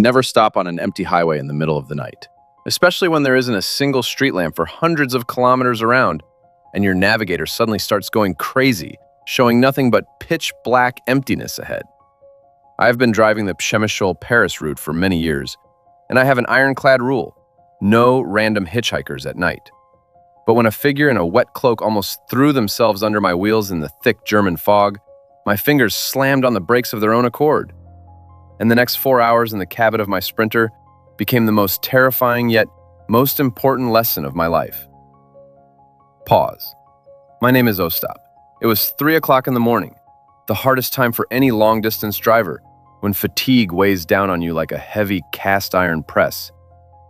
Never stop on an empty highway in the middle of the night, especially when there isn't a single street lamp for hundreds of kilometers around, and your navigator suddenly starts going crazy, showing nothing but pitch black emptiness ahead. I've been driving the Przemysl-Paris route for many years, and I have an ironclad rule: no random hitchhikers at night. But when a figure in a wet cloak almost threw themselves under my wheels in the thick German fog, my fingers slammed on the brakes of their own accord. And the next 4 hours in the cabin of my Sprinter became the most terrifying yet most important lesson of my life. Pause. My name is Ostap. It was 3 o'clock in the morning, the hardest time for any long-distance driver, when fatigue weighs down on you like a heavy cast-iron press,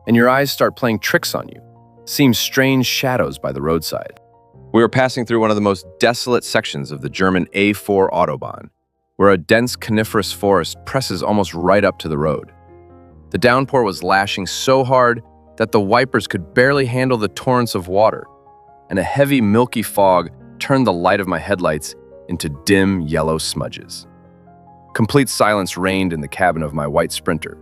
and your eyes start playing tricks on you, seem strange shadows by the roadside. We were passing through one of the most desolate sections of the German A4 Autobahn, where a dense coniferous forest presses almost right up to the road. The downpour was lashing so hard that the wipers could barely handle the torrents of water, and a heavy milky fog turned the light of my headlights into dim yellow smudges. Complete silence reigned in the cabin of my white Sprinter.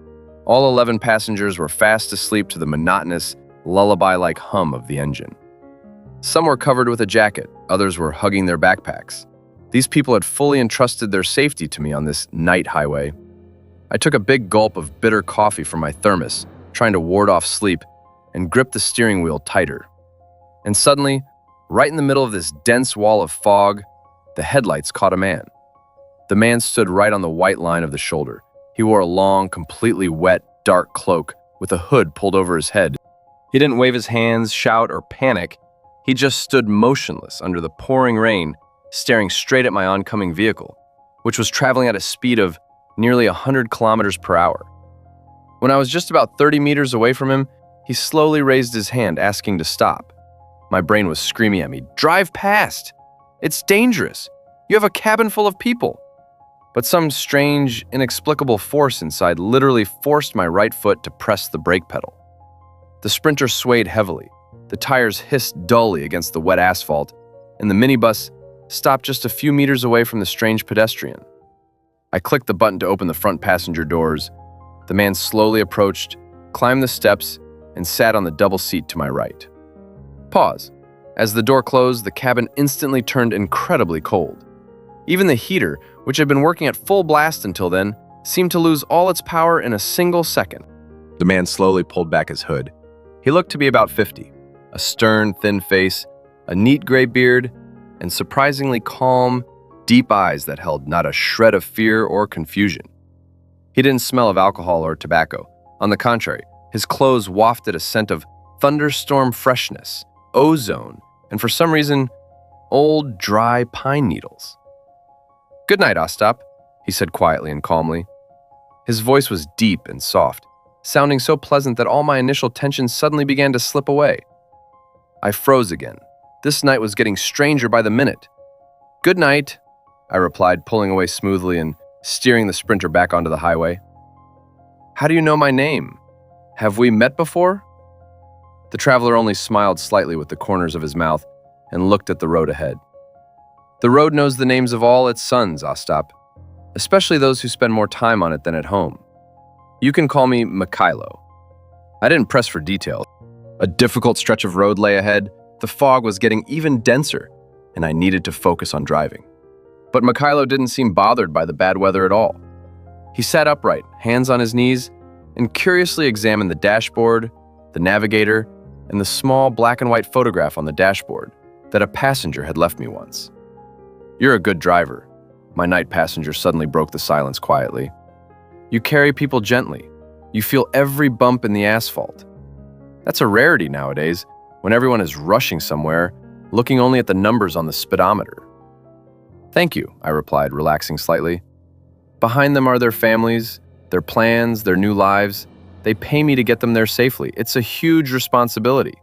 All 11 passengers were fast asleep to the monotonous, lullaby-like hum of the engine. Some were covered with a jacket, others were hugging their backpacks. These people had fully entrusted their safety to me on this night highway. I took a big gulp of bitter coffee from my thermos, trying to ward off sleep, and gripped the steering wheel tighter. And suddenly, right in the middle of this dense wall of fog, the headlights caught a man. The man stood right on the white line of the shoulder. He wore a long, completely wet, dark cloak with a hood pulled over his head. He didn't wave his hands, shout, or panic. He just stood motionless under the pouring rain, staring straight at my oncoming vehicle, which was traveling at a speed of nearly 100 kilometers per hour. When I was just about 30 meters away from him, he slowly raised his hand, asking to stop. My brain was screaming at me, "Drive past! It's dangerous! You have a cabin full of people!" But some strange, inexplicable force inside literally forced my right foot to press the brake pedal. The Sprinter swayed heavily, the tires hissed dully against the wet asphalt, and the minibus stopped just a few meters away from the strange pedestrian. I clicked the button to open the front passenger doors. The man slowly approached, climbed the steps, and sat on the double seat to my right. Pause. As the door closed, the cabin instantly turned incredibly cold. Even the heater, which had been working at full blast until then, seemed to lose all its power in a single second. The man slowly pulled back his hood. He looked to be about 50, a stern, thin face, a neat gray beard, and surprisingly calm, deep eyes that held not a shred of fear or confusion. He didn't smell of alcohol or tobacco. On the contrary, his clothes wafted a scent of thunderstorm freshness, ozone, and for some reason, old, dry pine needles. "Good night, Ostap," he said quietly and calmly. His voice was deep and soft, sounding so pleasant that all my initial tension suddenly began to slip away. I froze again. This night was getting stranger by the minute. "Good night," I replied, pulling away smoothly and steering the Sprinter back onto the highway. "How do you know my name? Have we met before?" The traveler only smiled slightly with the corners of his mouth and looked at the road ahead. "The road knows the names of all its sons, Ostap, especially those who spend more time on it than at home. You can call me Mikhailo." I didn't press for details. A difficult stretch of road lay ahead. The fog was getting even denser, and I needed to focus on driving. But Mikhailo didn't seem bothered by the bad weather at all. He sat upright, hands on his knees, and curiously examined the dashboard, the navigator, and the small black and white photograph on the dashboard that a passenger had left me once. "You're a good driver," my night passenger suddenly broke the silence quietly. "You carry people gently. You feel every bump in the asphalt. That's a rarity nowadays, when everyone is rushing somewhere, looking only at the numbers on the speedometer." "Thank you," I replied, relaxing slightly. "Behind them are their families, their plans, their new lives. They pay me to get them there safely. It's a huge responsibility."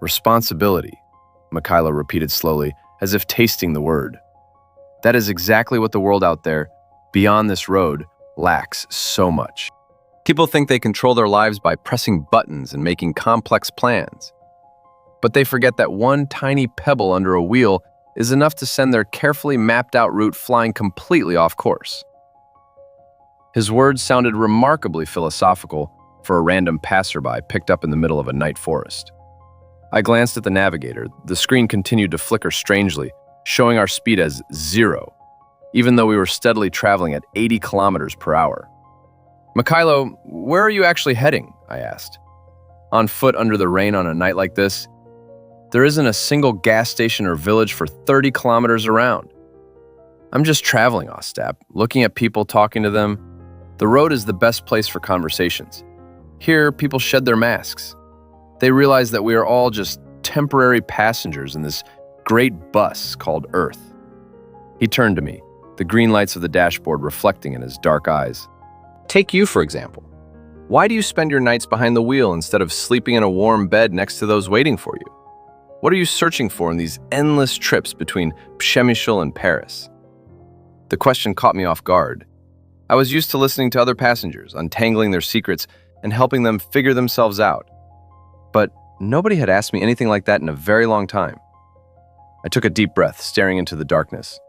"Responsibility," Mikhailo repeated slowly, as if tasting the word. "That is exactly what the world out there, beyond this road, lacks so much. People think they control their lives by pressing buttons and making complex plans. But they forget that one tiny pebble under a wheel is enough to send their carefully mapped out route flying completely off course." His words sounded remarkably philosophical for a random passerby picked up in the middle of a night forest. I glanced at the navigator. The screen continued to flicker strangely, showing our speed as 0, even though we were steadily traveling at 80 kilometers per hour. "Mikhailo, where are you actually heading?" I asked. "On foot under the rain on a night like this? There isn't a single gas station or village for 30 kilometers around." "I'm just traveling, Ostap, looking at people, talking to them. The road is the best place for conversations. Here, people shed their masks. They realize that we are all just temporary passengers in this great bus called Earth." He turned to me, the green lights of the dashboard reflecting in his dark eyes. "Take you, for example. Why do you spend your nights behind the wheel instead of sleeping in a warm bed next to those waiting for you? What are you searching for in these endless trips between Przemysl and Paris?" The question caught me off guard. I was used to listening to other passengers, untangling their secrets, and helping them figure themselves out. But nobody had asked me anything like that in a very long time. I took a deep breath, staring into the darkness.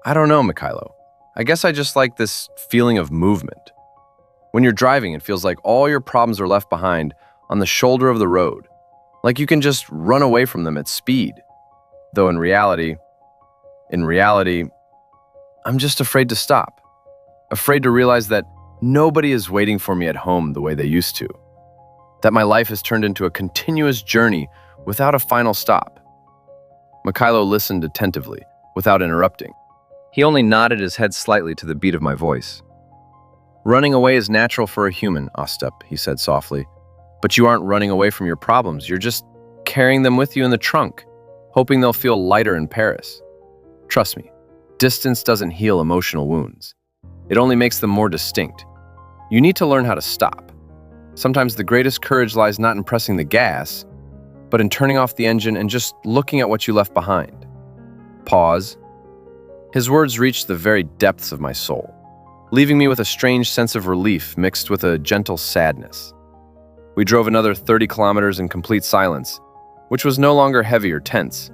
"I don't know, Mikhailo. I guess I just like this feeling of movement. When you're driving, it feels like all your problems are left behind on the shoulder of the road, like you can just run away from them at speed. Though in reality, I'm just afraid to stop. Afraid to realize that nobody is waiting for me at home the way they used to. That my life has turned into a continuous journey without a final stop." Mikhailo listened attentively, without interrupting. He only nodded his head slightly to the beat of my voice. "Running away is natural for a human, Ostap," he said softly. "But you aren't running away from your problems. You're just carrying them with you in the trunk, hoping they'll feel lighter in Paris. Trust me, distance doesn't heal emotional wounds. It only makes them more distinct. You need to learn how to stop. Sometimes the greatest courage lies not in pressing the gas, but in turning off the engine and just looking at what you left behind." Pause. His words reached the very depths of my soul, leaving me with a strange sense of relief mixed with a gentle sadness. We drove another 30 kilometers in complete silence, which was no longer heavy or tense.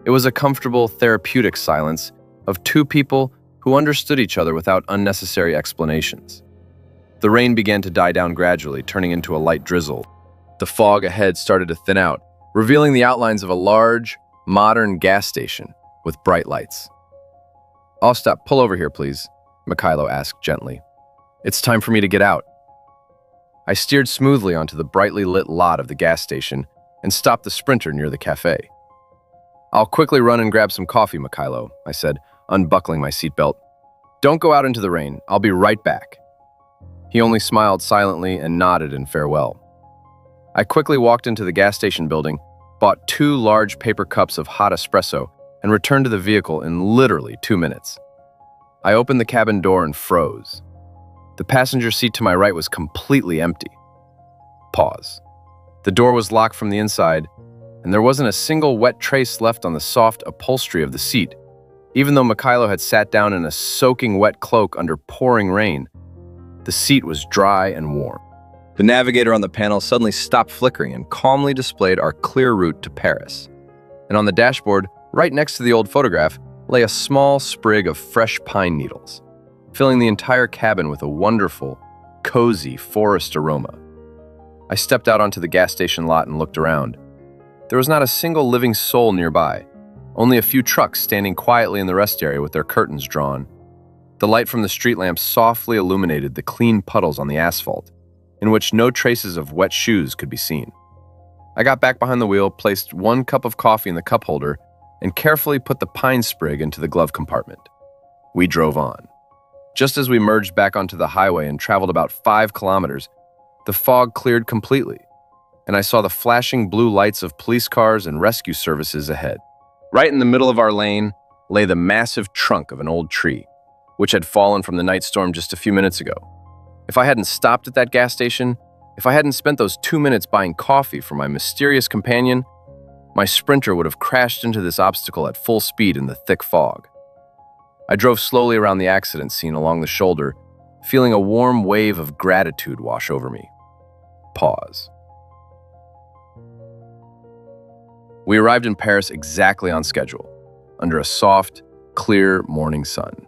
It was a comfortable, therapeutic silence of two people who understood each other without unnecessary explanations. The rain began to die down gradually, turning into a light drizzle. The fog ahead started to thin out, revealing the outlines of a large, modern gas station with bright lights. "Ostap, pull over here, please," Mikhailo asked gently. "It's time for me to get out." I steered smoothly onto the brightly lit lot of the gas station and stopped the Sprinter near the cafe. "I'll quickly run and grab some coffee, Mikhailo," I said, unbuckling my seatbelt. "Don't go out into the rain. I'll be right back." He only smiled silently and nodded in farewell. I quickly walked into the gas station building, bought 2 large paper cups of hot espresso, and returned to the vehicle in literally 2 minutes. I opened the cabin door and froze. The passenger seat to my right was completely empty. Pause. The door was locked from the inside, and there wasn't a single wet trace left on the soft upholstery of the seat, even though Mikhailo had sat down in a soaking wet cloak under pouring rain. The seat was dry and warm. The navigator on the panel suddenly stopped flickering and calmly displayed our clear route to Paris. And on the dashboard, right next to the old photograph, lay a small sprig of fresh pine needles, filling the entire cabin with a wonderful, cozy forest aroma. I stepped out onto the gas station lot and looked around. There was not a single living soul nearby, only a few trucks standing quietly in the rest area with their curtains drawn. The light from the street lamps softly illuminated the clean puddles on the asphalt, in which no traces of wet shoes could be seen. I got back behind the wheel, placed 1 cup of coffee in the cup holder, and carefully put the pine sprig into the glove compartment. We drove on. Just as we merged back onto the highway and traveled about 5 kilometers, the fog cleared completely, and I saw the flashing blue lights of police cars and rescue services ahead. Right in the middle of our lane lay the massive trunk of an old tree, which had fallen from the night storm just a few minutes ago. If I hadn't stopped at that gas station, if I hadn't spent those 2 minutes buying coffee for my mysterious companion, my Sprinter would have crashed into this obstacle at full speed in the thick fog. I drove slowly around the accident scene along the shoulder, feeling a warm wave of gratitude wash over me. Pause. We arrived in Paris exactly on schedule, under a soft, clear morning sun.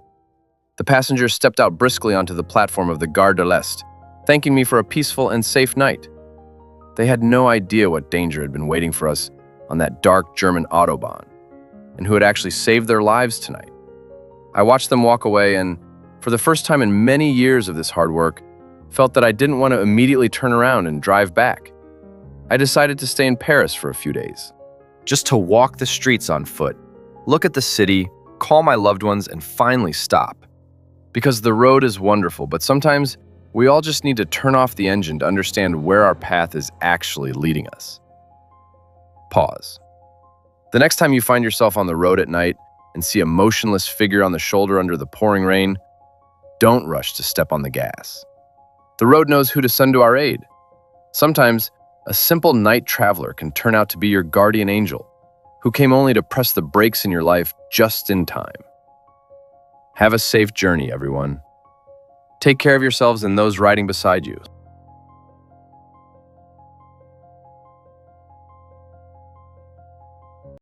The passengers stepped out briskly onto the platform of the Gare de l'Est, thanking me for a peaceful and safe night. They had no idea what danger had been waiting for us on that dark German Autobahn, and who had actually saved their lives tonight. I watched them walk away and, for the first time in many years of this hard work, felt that I didn't want to immediately turn around and drive back. I decided to stay in Paris for a few days, just to walk the streets on foot, look at the city, call my loved ones, and finally stop. Because the road is wonderful, but sometimes we all just need to turn off the engine to understand where our path is actually leading us. Pause. The next time you find yourself on the road at night and see a motionless figure on the shoulder under the pouring rain, don't rush to step on the gas. The road knows who to send to our aid. Sometimes, a simple night traveler can turn out to be your guardian angel, who came only to press the brakes in your life just in time. Have a safe journey, everyone. Take care of yourselves and those riding beside you.